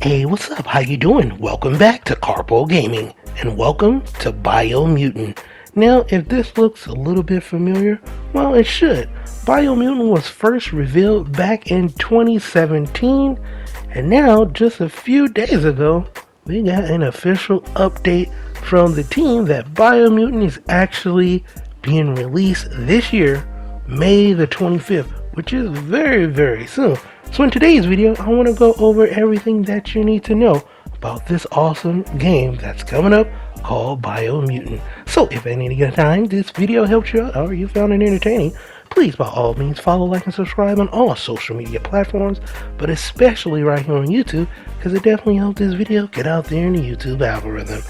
Hey, what's up? How you doing? Welcome back to Karpo Gaming, and welcome to Biomutant. Now, if this looks a little bit familiar, well, it should. Biomutant was first revealed back in 2017, and now, just a few days ago, we got an official update from the team that Biomutant is actually being released this year, May the 25th, which is very, very soon. So in today's video, I want to go over everything that you need to know about this awesome game that's coming up called Biomutant. So if at any time this video helped you out or you found it entertaining, please by all means follow, like, and subscribe on all social media platforms, but especially right here on YouTube, because it definitely helped this video get out there in the YouTube algorithm.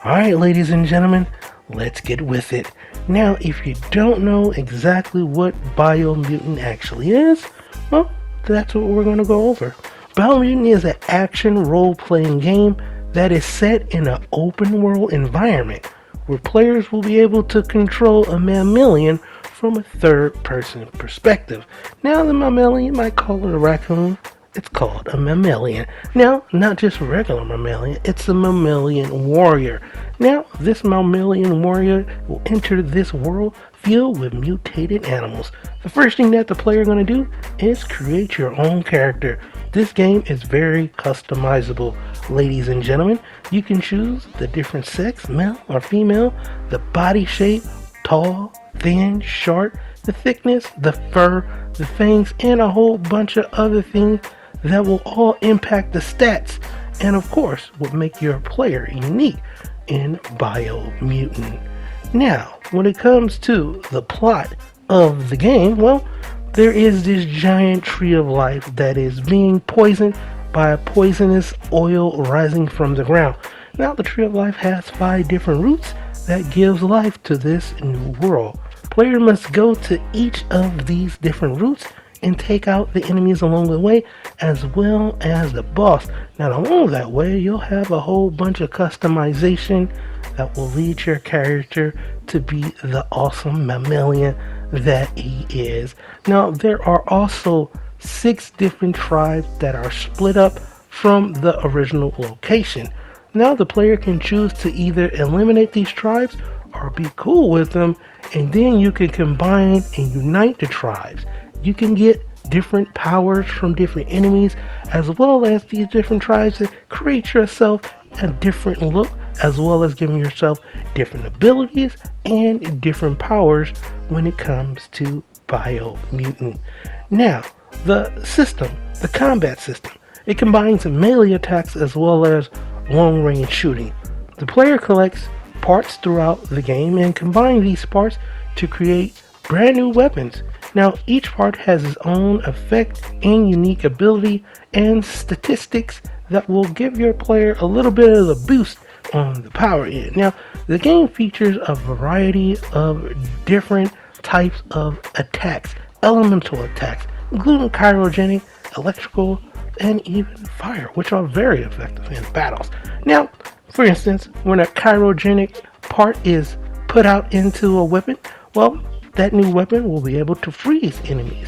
Alright, ladies and gentlemen, let's get with it. Now, if you don't know exactly what Biomutant actually is, well, that's what we're going to go over. Biomutant is an action role-playing game that is set in an open world environment where players will be able to control a mammalian from a third-person perspective. Now, the mammalian, you might call it a raccoon. It's called a mammalian. Now, not just a regular mammalian, it's a mammalian warrior. Now, this mammalian warrior will enter this world filled with mutated animals. The first thing that the player is going to do is create your own character. This game is very customizable, ladies and gentlemen. You can choose the different sex, male or female, the body shape, tall, thin, short, the thickness, the fur, the fangs, and a whole bunch of other things that will all impact the stats and of course will make your player unique in Biomutant. Now, when it comes to the plot of the game, well, there is this giant tree of life that is being poisoned by a poisonous oil rising from the ground. Now, the tree of life has 5 different roots that gives life to this new world. Player must go to each of these different roots and take out the enemies along the way, as well as the boss. Now, along that way, you'll have a whole bunch of customization that will lead your character to be the awesome mammalian that he is. Now, there are also 6 different tribes that are split up from the original location. Now, the player can choose to either eliminate these tribes or be cool with them, and then you can combine and unite the tribes. You can get different powers from different enemies, as well as these different tribes to create yourself a different look, as well as giving yourself different abilities and different powers when it comes to Biomutant. Now, the system, the combat system, it combines melee attacks as well as long-range shooting. The player collects parts throughout the game and combines these parts to create brand new weapons. Now, each part has its own effect and unique ability and statistics that will give your player a little bit of a boost on the power end. Now, the game features a variety of different types of attacks, elemental attacks, including chirogenic, electrical, and even fire, which are very effective in battles. Now, for instance, when a chirogenic part is put out into a weapon, well, that new weapon will be able to freeze enemies,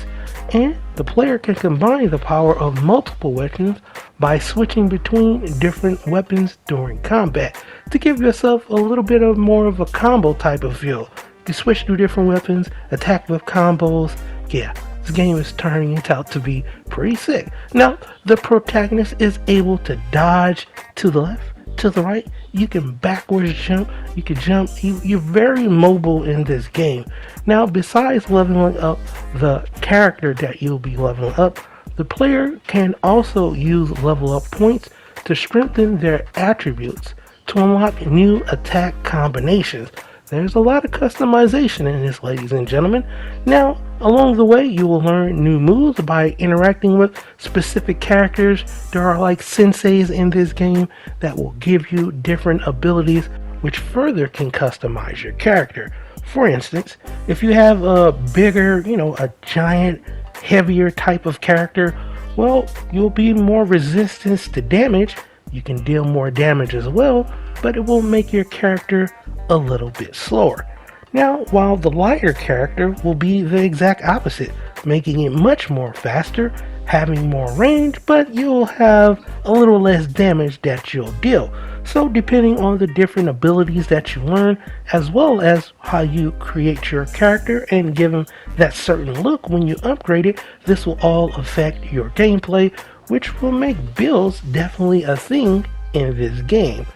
and the player can combine the power of multiple weapons by switching between different weapons during combat to give yourself a little bit of more of a combo type of feel. You switch through different weapons, attack with combos. Yeah, this game is turning out to be pretty sick. Now, the protagonist is able to dodge to the left, to the right. You can backwards jump, you can jump. You're very mobile in this game. Now, besides leveling up the character that you'll be leveling up, the player can also use level up points to strengthen their attributes to unlock new attack combinations. There's a lot of customization in this, ladies and gentlemen. Now, along the way, you will learn new moves by interacting with specific characters. There are like senseis in this game that will give you different abilities which further can customize your character. For instance, if you have a bigger, a giant, heavier type of character, well, you'll be more resistance to damage. You can deal more damage as well, but it will make your character a little bit slower. Now, while the lighter character will be the exact opposite, making it much more faster having more range, but you'll have a little less damage that you'll deal. So depending on the different abilities that you learn, as well as how you create your character and give him that certain look when you upgrade it, this will all affect your gameplay, which will make builds definitely a thing in this game.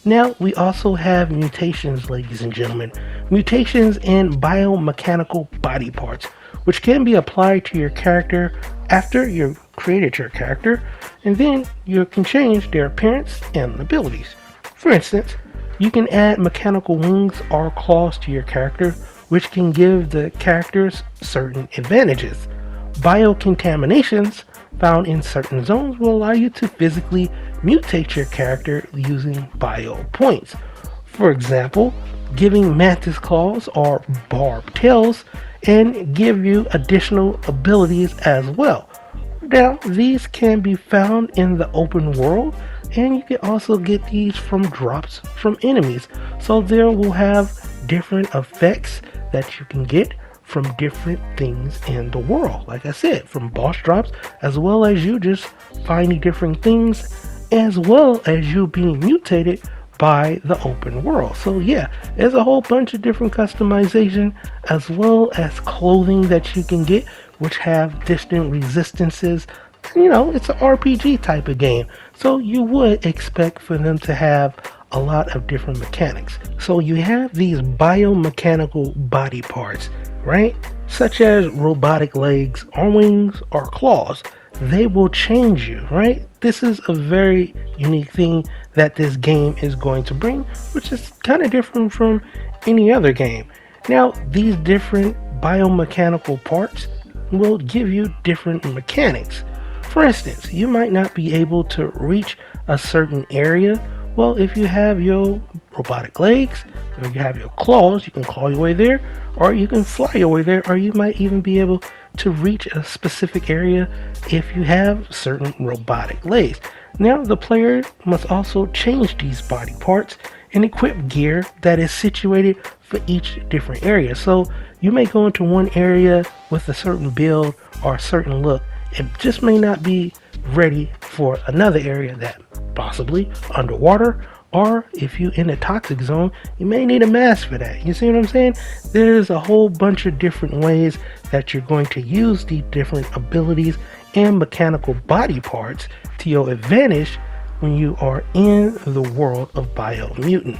Now, we also have mutations, ladies and gentlemen. Mutations in biomechanical body parts, which can be applied to your character after you've created your character, and then you can change their appearance and abilities. For instance, you can add mechanical wings or claws to your character, which can give the characters certain advantages. Biocontaminations found in certain zones will allow you to physically mutate your character using bio points. For example, giving mantis claws or barbed tails and give you additional abilities as well. Now, these can be found in the open world, and you can also get these from drops from enemies. So there will have different effects that you can get from different things in the world. Like I said, from boss drops, as well as you just finding different things, as well as you being mutated by the open world. So yeah, there's a whole bunch of different customization, as well as clothing that you can get, which have distant resistances. You know, it's an RPG type of game, so you would expect for them to have a lot of different mechanics. So you have these biomechanical body parts, right? Such as robotic legs or wings or claws. They will change you, right? This is a very unique thing that this game is going to bring, which is kind of different from any other game. Now, these different biomechanical parts will give you different mechanics. For instance, you might not be able to reach a certain area. Well, if you have your robotic legs, or you have your claws, you can claw your way there, or you can fly your way there, or you might even be able to reach a specific area if you have certain robotic legs. Now, the player must also change these body parts and equip gear that is situated for each different area. So you may go into one area with a certain build or a certain look, it just may not be ready for another area that possibly underwater, or if you're in a toxic zone, you may need a mask for that. You see what I'm saying? There's a whole bunch of different ways that you're going to use the different abilities and mechanical body parts to your advantage when you are in the world of Biomutant.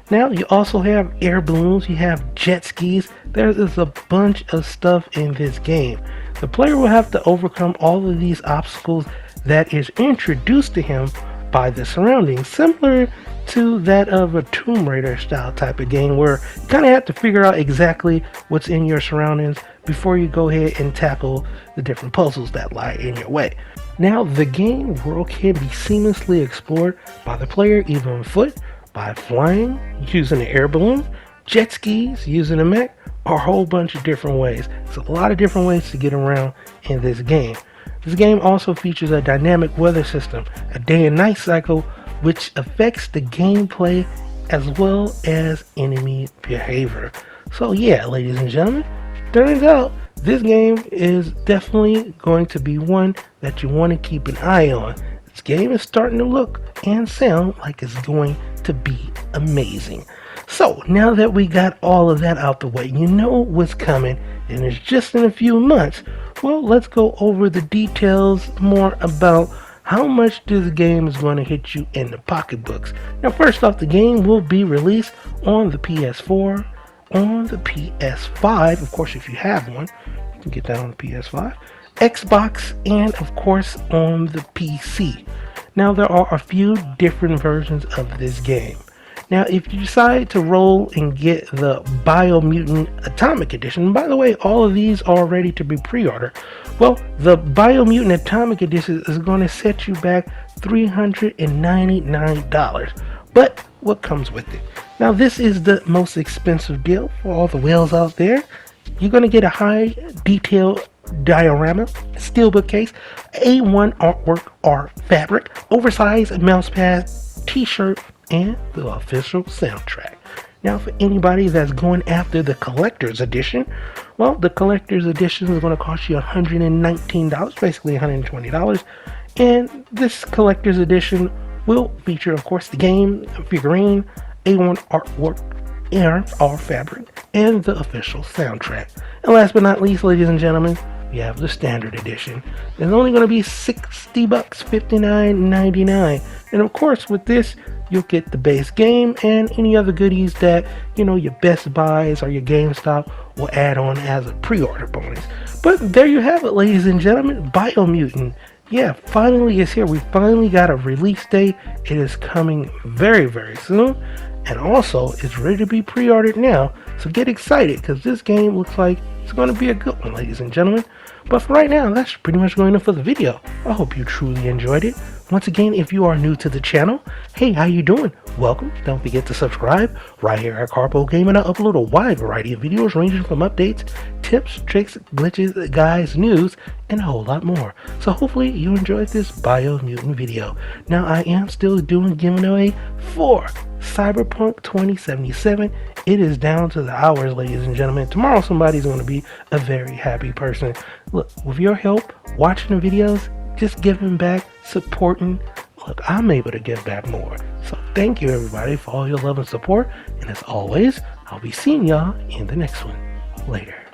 Now, you also have air balloons, you have jet skis. There's a bunch of stuff in this game. The player will have to overcome all of these obstacles that is introduced to him by the surroundings, similar to that of a Tomb Raider style type of game where you kind of have to figure out exactly what's in your surroundings before you go ahead and tackle the different puzzles that lie in your way. Now, the game world can be seamlessly explored by the player either on foot, by flying, using an air balloon, jet skis, using a mech, or a whole bunch of different ways. There's a lot of different ways to get around in this game. This game also features a dynamic weather system, a day and night cycle, which affects the gameplay as well as enemy behavior. So yeah, ladies and gentlemen, turns out this game is definitely going to be one that you want to keep an eye on. This game is starting to look and sound like it's going to be amazing. So now that we got all of that out the way, you know what's coming, and it's just in a few months. Well, let's go over the details more about how much this game is going to hit you in the pocketbooks. Now, first off, the game will be released on the PS4, on the PS5, of course, if you have one, you can get that on the PS5, Xbox, and of course on the PC. Now, there are a few different versions of this game. Now, if you decide to roll and get the Biomutant Atomic Edition, by the way, all of these are ready to be pre-ordered. Well, the Biomutant Atomic Edition is going to set you back $399. But what comes with it? Now, this is the most expensive deal for all the whales out there. You're going to get a high detail diorama, steelbook case, A1 artwork or fabric, oversized mouse pad, t-shirt, and the official soundtrack. Now, for anybody that's going after the collector's edition, well, the collector's edition is going to cost you $119, basically $120. And this collector's edition will feature, of course, the game, figurine, A1 artwork, and our fabric, and the official soundtrack. And last but not least, ladies and gentlemen, we have the standard edition. It's only going to be $60, $59.99. And of course, with this, you'll get the base game and any other goodies that, your Best Buys or your GameStop will add on as a pre-order bonus. But there you have it, ladies and gentlemen, Biomutant. Yeah, finally it's here. We finally got a release date. It is coming very, very soon. And also, it's ready to be pre-ordered now. So get excited, because this game looks like it's going to be a good one, ladies and gentlemen. But for right now, that's pretty much going on for the video. I hope you truly enjoyed it. Once again, if you are new to the channel, hey, how you doing? Welcome. Don't forget to subscribe. Right here at Karpo Gaming, I upload a wide variety of videos ranging from updates, tips, tricks, glitches, guides, news, and a whole lot more. So hopefully you enjoyed this Biomutant video. Now, I am still giving away 4 Cyberpunk 2077. It is down to the hours, ladies and gentlemen. Tomorrow somebody's going to be a very happy person. Look, with your help, watching the videos, just giving back, supporting, look, I'm able to give back more. So thank you everybody for all your love and support. And as always, I'll be seeing y'all in the next one. Later.